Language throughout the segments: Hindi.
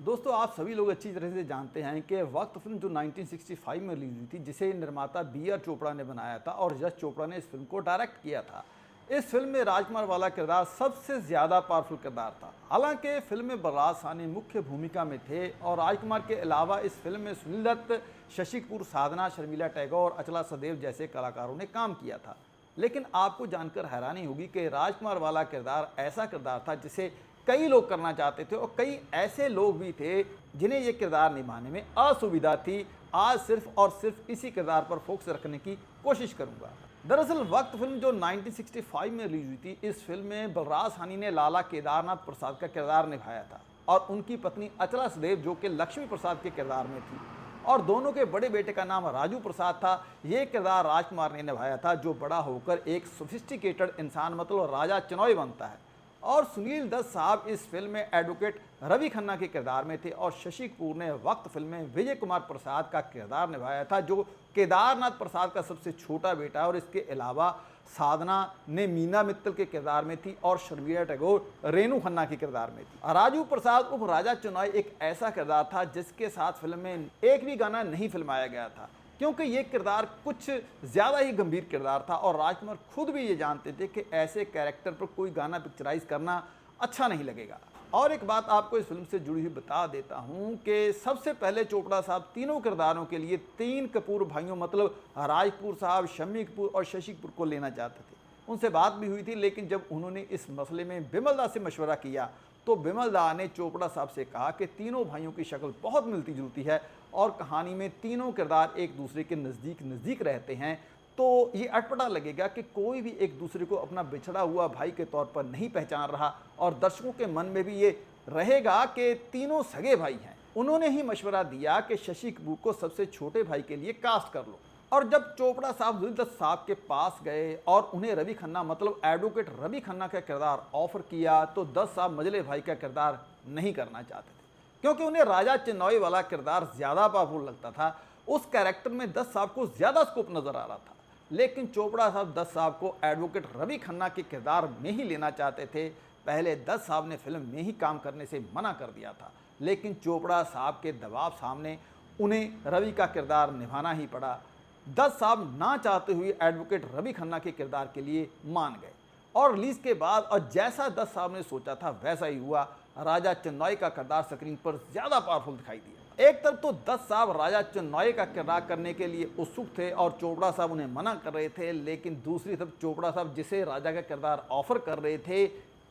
दोस्तों, आप सभी लोग अच्छी तरह से जानते हैं कि वक्त फिल्म जो 1965 में रिलीज हुई थी, जिसे निर्माता बी आर चोपड़ा ने बनाया था और यश चोपड़ा ने इस फिल्म को डायरेक्ट किया था। इस फिल्म में राजकुमार वाला किरदार सबसे ज़्यादा पावरफुल किरदार था। हालांकि फिल्म में बलराज साहनी मुख्य भूमिका में थे और राजकुमार के अलावा इस फिल्म में सुनील दत्त, शशि कपूर, साधना, शर्मिला टैगोर, अचला सदेव जैसे कलाकारों ने काम किया था। लेकिन आपको जानकर हैरानी होगी कि राजकुमार वाला किरदार ऐसा किरदार था जिसे कई लोग करना चाहते थे और कई ऐसे लोग भी थे जिन्हें यह किरदार निभाने में असुविधा थी। आज सिर्फ और सिर्फ इसी किरदार पर फोकस रखने की कोशिश करूंगा। दरअसल वक्त फिल्म जो 1965 में रिलीज हुई थी, इस फिल्म में बलराज साहनी ने लाला केदारनाथ प्रसाद का किरदार निभाया था और उनकी पत्नी अचला सदेव जो कि लक्ष्मी प्रसाद के किरदार में थी, और दोनों के बड़े बेटे का नाम राजू प्रसाद था। ये किरदार राजकुमार ने निभाया था, जो बड़ा होकर एक सोफिस्टिकेटेड इंसान मतलब राजा चनोय बनता है। और सुनील दत्त साहब इस फिल्म में एडवोकेट रवि खन्ना के किरदार में थे और शशि कपूर ने वक्त फिल्म में विजय कुमार प्रसाद का किरदार निभाया था, जो केदारनाथ प्रसाद का सबसे छोटा बेटा है। और इसके अलावा साधना ने मीना मित्तल के किरदार में थी और शर्मिला टैगोर रेणु खन्ना के किरदार में थी। राजू प्रसाद उप राजा चुनाई एक ऐसा किरदार था जिसके साथ फिल्म में एक भी गाना नहीं फिल्माया गया था, क्योंकि ये किरदार कुछ ज़्यादा ही गंभीर किरदार था और राजकुमार खुद भी ये जानते थे कि ऐसे कैरेक्टर पर कोई गाना पिक्चराइज करना अच्छा नहीं लगेगा। और एक बात आपको इस फिल्म से जुड़ी हुई बता देता हूँ कि सबसे पहले चोपड़ा साहब तीनों किरदारों के लिए 3 कपूर भाइयों मतलब राज कपूर साहब, शम्मी कपूर और शशि कपूर को लेना चाहते थे। उनसे बात भी हुई थी, लेकिन जब उन्होंने इस मसले में बिमल दा से मशवरा किया तो बिमल दा ने चोपड़ा साहब से कहा कि तीनों भाइयों की शक्ल बहुत मिलती जुलती है और कहानी में तीनों किरदार एक दूसरे के नज़दीक रहते हैं, तो ये अटपटा लगेगा कि कोई भी एक दूसरे को अपना बिछड़ा हुआ भाई के तौर पर नहीं पहचान रहा और दर्शकों के मन में भी ये रहेगा कि तीनों सगे भाई हैं। उन्होंने ही मशवरा दिया कि शशि कपूर को सबसे छोटे भाई के लिए कास्ट कर लो। और जब चोपड़ा साहब सुनील दत्त साहब के पास गए और उन्हें रवि खन्ना मतलब एडवोकेट रवि खन्ना का किरदार ऑफर किया, तो दत्त साहब मजले भाई का किरदार नहीं करना चाहते थे, क्योंकि उन्हें राजा चिन्नौई वाला किरदार ज़्यादा पावरफुल लगता था। उस कैरेक्टर में दत्त साहब को ज़्यादा स्कोप नज़र आ रहा था। लेकिन चोपड़ा साहब दत्त साहब को एडवोकेट रवि खन्ना के किरदार में ही लेना चाहते थे। पहले दत्त साहब ने फिल्म में ही काम करने से मना कर दिया था, लेकिन चोपड़ा साहब के दबाव सामने उन्हें रवि का किरदार निभाना ही पड़ा। दत्त साहब ना चाहते हुए एडवोकेट रवि खन्ना के किरदार के लिए मान गए और रिलीज के बाद और जैसा दत्त साहब ने सोचा था वैसा ही हुआ। राजा चन्नौई का किरदार स्क्रीन पर ज़्यादा पावरफुल दिखाई दिया। एक तरफ तो दत्त साहब राजा चन्नौई का किरदार करने के लिए उत्सुक थे और चोपड़ा साहब उन्हें मना कर रहे थे, लेकिन दूसरी तरफ चोपड़ा साहब जिसे राजा का किरदार ऑफर कर रहे थे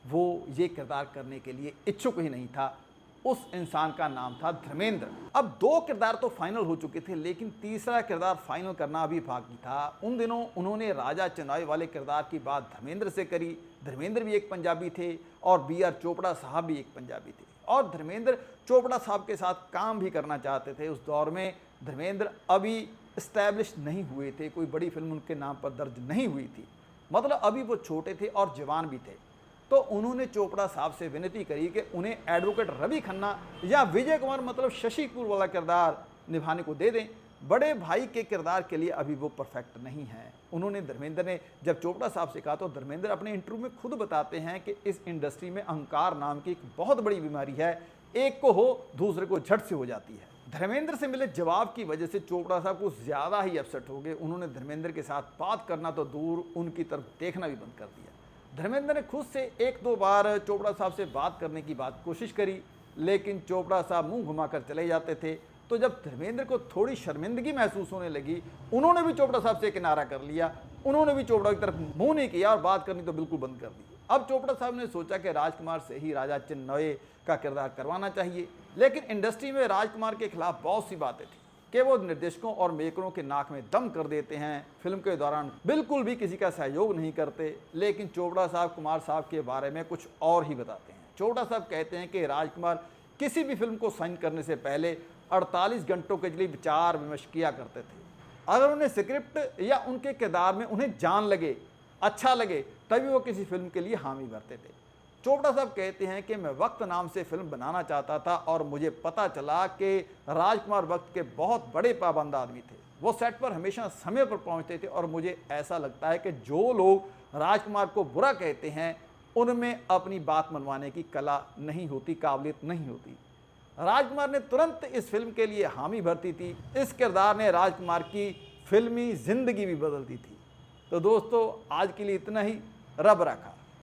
वो ये किरदार करने के लिए इच्छुक ही नहीं था। उस इंसान का नाम था धर्मेंद्र। अब 2 किरदार तो फाइनल हो चुके थे, लेकिन तीसरा किरदार फाइनल करना अभी बाकी था। उन दिनों उन्होंने राजा चन्नौई वाले किरदार की बात धर्मेंद्र से करी। धर्मेंद्र भी एक पंजाबी थे और बी आर चोपड़ा साहब भी एक पंजाबी थे और धर्मेंद्र चोपड़ा साहब के साथ काम भी करना चाहते थे। उस दौर में धर्मेंद्र अभी इस्टेब्लिश नहीं हुए थे, कोई बड़ी फिल्म उनके नाम पर दर्ज नहीं हुई थी, मतलब अभी वो छोटे थे और जवान भी थे। तो उन्होंने चोपड़ा साहब से विनती करी कि उन्हें एडवोकेट रवि खन्ना या विजय कुमार मतलब शशि कपूर वाला किरदार निभाने को दे दें। बड़े भाई के किरदार के लिए अभी वो परफेक्ट नहीं है। उन्होंने धर्मेंद्र ने जब चोपड़ा साहब से कहा तो धर्मेंद्र अपने इंटरव्यू में खुद बताते हैं कि इस इंडस्ट्री में अहंकार नाम की एक बहुत बड़ी बीमारी है, एक को हो दूसरे को झट से हो जाती है। धर्मेंद्र से मिले जवाब की वजह से चोपड़ा साहब को ज़्यादा ही अपसेट हो गए। उन्होंने धर्मेंद्र के साथ बात करना तो दूर, उनकी तरफ देखना भी बंद कर दिया। धर्मेंद्र ने खुद से 1-2 बार चोपड़ा साहब से बात करने की कोशिश करी, लेकिन चोपड़ा साहब मुंह घुमाकर चले जाते थे। तो जब धर्मेंद्र को थोड़ी शर्मिंदगी महसूस होने लगी, उन्होंने भी चोपड़ा साहब से किनारा कर लिया। उन्होंने भी चोपड़ा की तरफ मुंह नहीं किया और बात करनी तो बिल्कुल बंद कर दी। अब चोपड़ा साहब ने सोचा कि राजकुमार से ही राजा चिन्नौई का किरदार करवाना चाहिए, लेकिन इंडस्ट्री में राजकुमार के खिलाफ बहुत सी बातें थी कि वो निर्देशकों और मेकरों के नाक में दम कर देते हैं, फिल्म के दौरान बिल्कुल भी किसी का सहयोग नहीं करते। लेकिन चोपड़ा साहब कुमार साहब के बारे में कुछ और ही बताते हैं। चोपड़ा साहब कहते हैं कि राजकुमार किसी भी फिल्म को साइन करने से पहले 48 घंटों के लिए विचार विमर्श किया करते थे। अगर उन्हें स्क्रिप्ट या उनके किरदार में उन्हें जान लगे, अच्छा लगे, तभी वो किसी फिल्म के लिए हामी भरते थे। चोपड़ा साहब कहते हैं कि मैं वक्त नाम से फिल्म बनाना चाहता था और मुझे पता चला कि राजकुमार वक्त के बहुत बड़े पाबंद आदमी थे। वो सेट पर हमेशा समय पर पहुंचते थे और मुझे ऐसा लगता है कि जो लोग राजकुमार को बुरा कहते हैं उनमें अपनी बात मनवाने की कला नहीं होती, काबिलियत नहीं होती। राजकुमार ने तुरंत इस फिल्म के लिए हामी भरती थी। इस किरदार ने राजकुमार की फिल्मी जिंदगी भी बदल दी थी। तो दोस्तों आज के लिए इतना ही। रब रखा।